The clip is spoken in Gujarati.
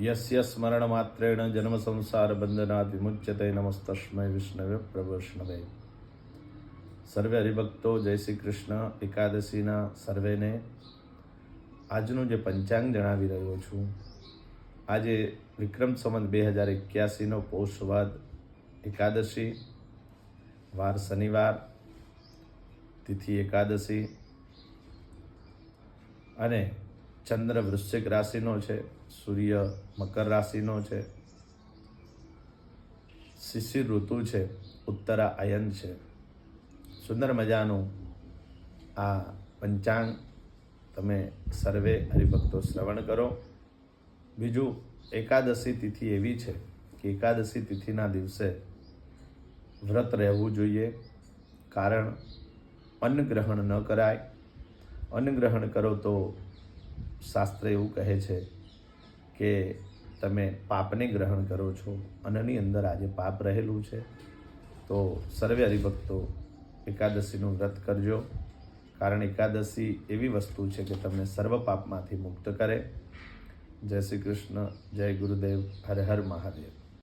યસ્ય સ્મરણ માત્રેણ જન્મ સંસાર બંધનાદ વિમુચ્યતે નમસ્તસ્મૈ વિષ્ણવે પ્રભુષ્ણવે. સર્વે હરિભક્તો જય શ્રી કૃષ્ણ. એકાદશીના સર્વેને આજનું જે પંચાંગ જણાવી રહ્યો છું, આજે વિક્રમ સંવત 2081નો પૌષ વદ એકાદશી, વાર શનિવાર, તિથિ એકાદશી અને ચંદ્ર વૃશ્ચિક રાશિનો છે, સૂર્ય મકર રાશિનો છે, શિશિર ઋતુ છે, ઉત્તરા અયન છે. સુંદર મજાનું આ પંચાંગ તમે સર્વે હરિભક્તો શ્રવણ કરો. બીજું, એકાદશી તિથિ એવી છે કે એકાદશી તિથિના દિવસે વ્રત રહેવું જોઈએ, કારણ અન્ન ગ્રહણ ન કરાય. અન્ન ગ્રહણ કરો તો શાસ્ત્ર એવું કહે છે કે તમે પાપને ગ્રહણ કરો છો. અન્નની અંદર આજે પાપ રહેલું છે. તો સર્વે હરિભક્તો એકાદશીનું વ્રત કરજો, કારણ એકાદશી એવી વસ્તુ છે કે તમને સર્વ પાપમાંથી મુક્ત કરે. જય શ્રી કૃષ્ણ. જય ગુરુદેવ. હર હર મહાદેવ.